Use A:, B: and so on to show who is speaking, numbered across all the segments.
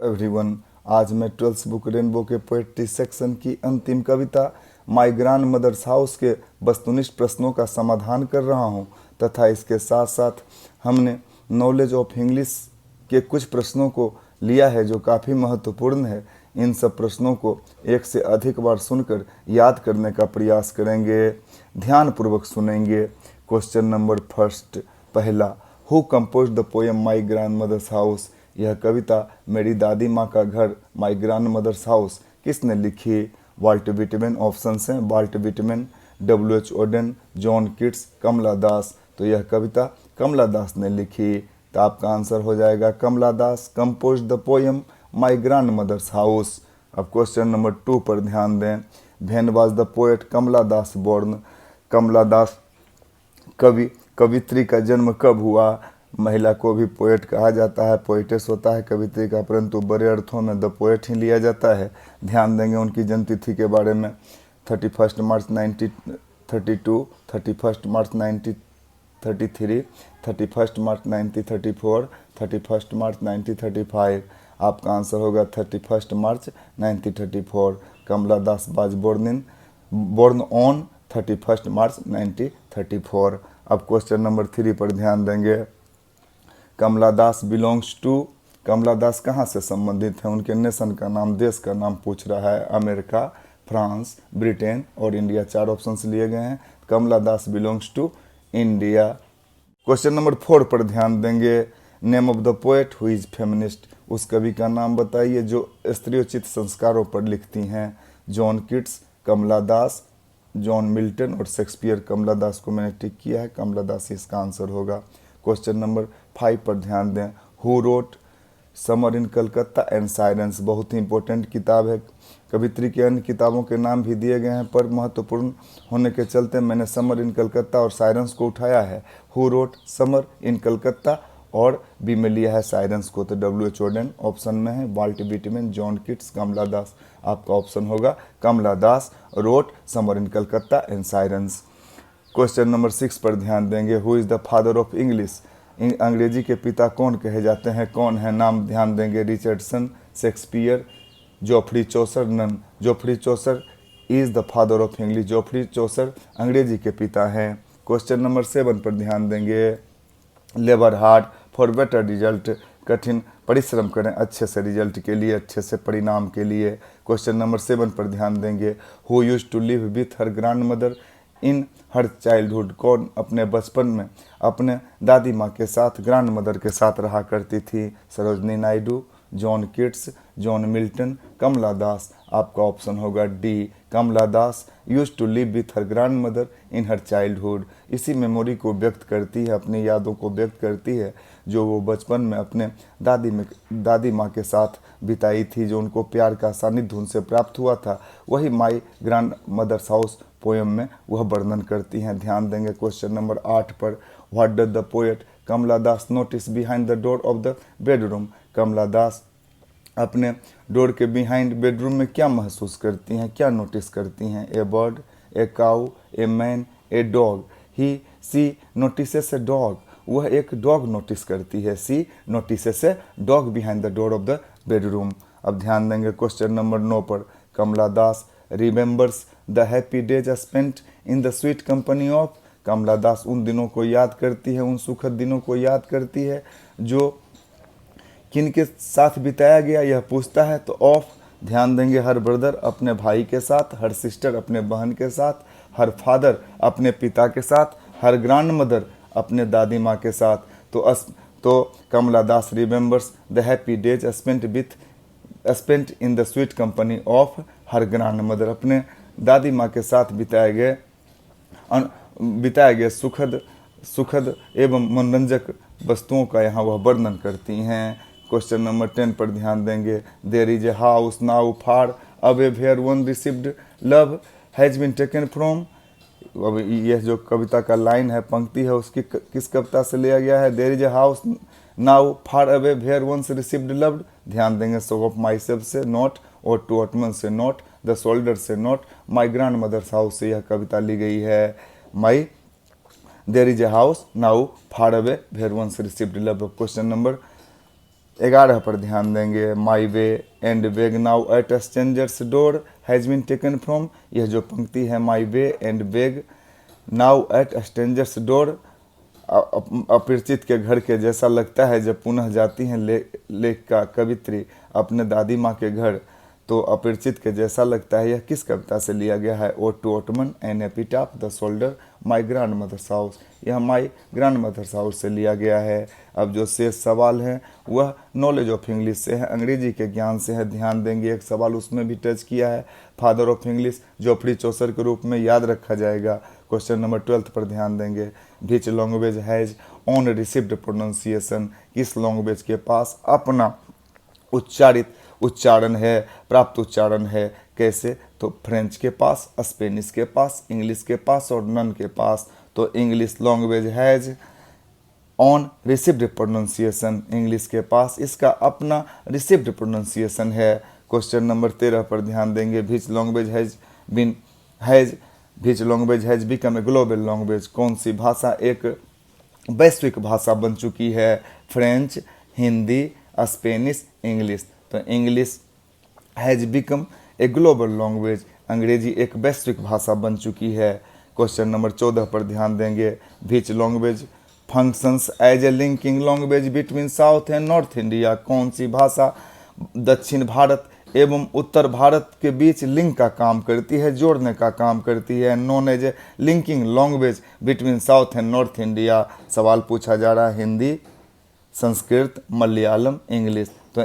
A: Everyone, आज मैं 12th book rainbow के पोएट्री सेक्शन की अंतिम कविता माई ग्रांड मदर्स हाउस के वस्तुनिष्ठ प्रश्नों का समाधान कर रहा हूं तथा इसके साथ साथ हमने नॉलेज ऑफ इंग्लिश के कुछ प्रश्नों को लिया है जो काफ़ी महत्वपूर्ण है। इन सब प्रश्नों को एक से अधिक बार सुनकर याद करने का प्रयास करेंगे। ध्यानपूर्वक सुनेंगे। क्वेश्चन नंबर फर्स्ट, पहला, who compose the poem my grand mother's house? यह कविता मेरी दादी माँ का घर माई ग्रैंड मदर्स हाउस किसने लिखी? वाल्ट विटमैन ऑप्शंस हैं, Walt Whitman, W.H. Auden, John Keats, Kamala Das. तो यह कविता कमला दास ने लिखी। तो आपका आंसर हो जाएगा Kamala Das compose the poem my grand mother's house. अब क्वेश्चन नंबर 2 पर ध्यान दें। When was the poet Kamala Das born? Kamala Das कवित्री का जन्म कब हुआ? महिला को भी पोएट कहा जाता है, पोएटेस होता है कवित्री का, परंतु बड़े अर्थों में द पोएट ही लिया जाता है। ध्यान देंगे उनकी जन्म तिथि के बारे में। 31 मार्च 1932, 31 मार्च 1933, 31 मार्च 1934, 31 मार्च 1935। आपका आंसर होगा 31 मार्च 1934। कमला दास वाज बोर्न ऑन 31 मार्च 1934। अब क्वेश्चन नंबर 3 पर ध्यान देंगे। कमला दास बिलोंग्स टू? कमला दास कहाँ से संबंधित है? उनके नेशन का नाम, देश का नाम पूछ रहा है। अमेरिका, फ्रांस, ब्रिटेन और इंडिया, 4 ऑप्शंस लिए गए हैं। Kamala Das belongs to India. Question number 4 पर ध्यान देंगे। Name of the poet who is feminist? उस कवि का नाम बताइए जो स्त्रीयोचित संस्कारों पर लिखती हैं। जॉन किट्स, कमला दास, जॉन मिल्टन और शेक्सपियर। कमला दास को मैंने टिक किया है, कमला दास इसका आंसर होगा। क्वेश्चन नंबर 5 पर ध्यान दें। Who wrote summer in Calcutta and sirens? बहुत ही इंपॉर्टेंट किताब है। कवित्री की अन्य किताबों के नाम भी दिए गए हैं, पर महत्वपूर्ण होने के चलते मैंने समर इन कलकत्ता और साइरेंस को उठाया है। Who wrote summer in Calcutta और बी में लिया है साइरेंस को। तो W.H. ओडेन ऑप्शन में है, Walt Whitman, John Keats, Kamala Das. आपका ऑप्शन होगा Kamala Das wrote summer in Calcutta and sirens. Question number 6 पर ध्यान देंगे। Who is the father of English? अंग्रेजी के पिता कौन कहे जाते हैं? कौन है? नाम ध्यान देंगे। Richardson, Shakespeare, Geoffrey Chaucer, none. Geoffrey Chaucer is the father of English. Geoffrey Chaucer अंग्रेजी के पिता हैं। क्वेश्चन नंबर 7 पर ध्यान देंगे। Labour hard for better result? कठिन परिश्रम करें अच्छे से रिजल्ट के लिए, अच्छे से परिणाम के लिए। क्वेश्चन नंबर 7 पर ध्यान देंगे। Who used to live with her grand mother in her childhood? कौन अपने बचपन में अपने दादी माँ के साथ, ग्रैंड मदर के साथ रहा करती थी? Sarojini Naidu, John Keats, John Milton, Kamala Das. आपका ऑप्शन होगा D, Kamala Das used to live with her grand mother in her childhood. इसी मेमोरी को व्यक्त करती है, अपनी यादों को व्यक्त करती है जो वो बचपन में अपने दादी माँ के साथ बिताई थी, जो उनको प्यार का सानिध्य उनसे प्राप्त हुआ था। वही my grand mother's house poem में वह वर्णन करती हैं। ध्यान देंगे क्वेश्चन नंबर 8 पर। What does the poet Kamala Das notice behind the door of the bedroom? Kamala Das अपने डोर के बिहाइंड बेडरूम में क्या महसूस करती हैं, क्या नोटिस करती हैं? A bird, a cow, a man, a dog. She notices a dog. वह एक डॉग नोटिस करती है। She notices a dog behind the door of the bedroom. अब ध्यान देंगे क्वेश्चन नंबर 9 पर। Kamala Das remembers the happy days spent in the sweet company of? Kamala Das उन दिनों को याद करती है, उन सुखद दिनों को याद करती है जो किन के साथ बिताया गया, यह पूछता है। तो ऑफ ध्यान देंगे। हर ब्रदर अपने भाई के साथ, हर सिस्टर अपने बहन के साथ, हर फादर अपने पिता के साथ, हर ग्रैंड मदर अपने दादी माँ के साथ। तो Kamala Das remembers the happy days spent in the sweet company of her grand mother. अपने दादी माँ के साथ बिताए गए सुखद एवं मनोरंजक वस्तुओं का यहाँ वह वर्णन करती हैं। क्वेश्चन नंबर 10 पर ध्यान देंगे। There is a house now far away where one received love has been taken from? अब यह जो कविता का लाइन है, पंक्ति है, उसकी किस कविता से लिया गया है? There is a house now far away where once received love. ध्यान देंगे। सो ऑफ माई सेल्फ से नॉट, और टू अटमन से नॉट, द सोल्डर से not, my grand mother's house से यह कविता ली गई है। My there is a house now far away where once received love. Question number 11 पर ध्यान देंगे, my way and beg now at strangers' door has been taken from. यह जो पंक्ति है, my way and beg now at strangers' door, अपरिचित के घर के जैसा लगता है जब पुनः जाती हैं लेख का कवित्री अपने दादी माँ के घर, तो अपरिचित के जैसा लगता है। यह किस कविता से लिया गया है? Ode to autumn, an epitaph, the soldier, my grand mother's house. यह माई ग्रैंड मदर्स हाउस से लिया गया है। अब जो शेष सवाल है वह नॉलेज ऑफ इंग्लिश से है, अंग्रेजी के ज्ञान से है। ध्यान देंगे, एक सवाल उसमें भी टच किया है, फादर ऑफ इंग्लिश जोफ्री चौसर के रूप में याद रखा जाएगा। क्वेश्चन नंबर 12 पर ध्यान देंगे, which language has own received pronunciation, किस लैंग्वेज के पास अपना उच्चारण है, प्राप्त उच्चारण है। कैसे? तो फ्रेंच के पास, स्पेनिश के पास, इंग्लिश के पास और नन के पास। तो English language has own received pronunciation, English के पास इसका अपना रिसीव्ड प्रोनाउंसिएशन है। क्वेश्चन नंबर 13 पर ध्यान देंगे, which language has become a global language, कौन सी भाषा एक वैश्विक भाषा बन चुकी है? French, Hindi, Spanish, English. तो English has become a global language, अंग्रेजी एक वैश्विक भाषा बन चुकी है। क्वेश्चन नंबर 14 पर ध्यान देंगे, which language functions as a linking language between south and north India, कौन सी भाषा दक्षिण भारत एवं उत्तर भारत के बीच लिंक का काम करती है, जोड़ने का काम करती है? Known as a linking language between south and north India. सवाल पूछा जा रहा है हिंदी, संस्कृत, मलयालम, इंग्लिश। तो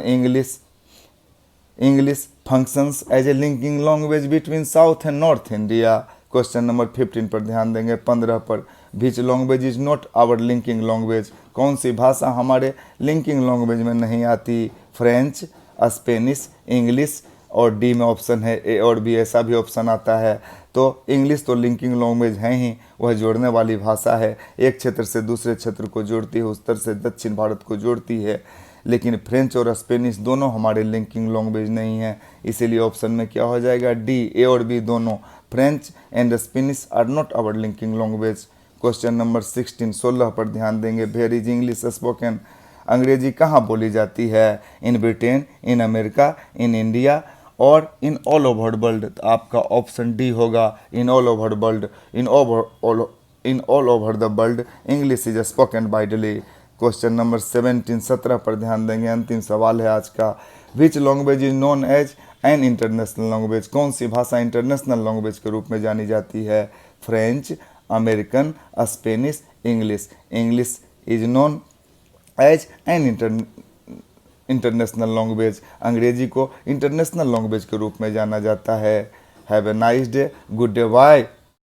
A: English functions as a linking language between south and north India. Question number 15 पर ध्यान देंगे, 15 पर, which language is not our linking language, कौन सी भाषा हमारे लिंकिंग लैंग्वेज में नहीं आती? फ्रेंच, स्पेनिश, इंग्लिश और डी में ऑप्शन है ए और बी, ऐसा भी ऑप्शन आता है। तो इंग्लिश तो लिंकिंग लैंग्वेज है ही, वह जोड़ने वाली भाषा है, एक क्षेत्र से दूसरे क्षेत्र को जोड़ती है, उत्तर से दक्षिण भारत को जोड़ती है। लेकिन फ्रेंच और स्पेनिश दोनों हमारे लिंकिंग लैंग्वेज नहीं है, इसीलिए ऑप्शन में क्या हो जाएगा? डी, ए और बी दोनों, French and Spanish are not our linking language. Question number 16 पर ध्यान देंगे, वेयर इज इंग्लिश स्पोकन, अंग्रेजी कहाँ बोली जाती है? In Britain, in America, in India और इन ऑल ओवर वर्ल्ड। तो आपका ऑप्शन डी होगा, in all over world, in all over the world English is spoken widely. Question number 17 पर ध्यान देंगे, अंतिम सवाल है आज का, which language is known as an international language, कौन सी भाषा इंटरनेशनल लैंग्वेज के रूप में जानी जाती है? French, American, Spanish, English. English is known as an international language, अंग्रेजी को इंटरनेशनल लैंग्वेज के रूप में जाना जाता है। Have a nice day, good day, bye.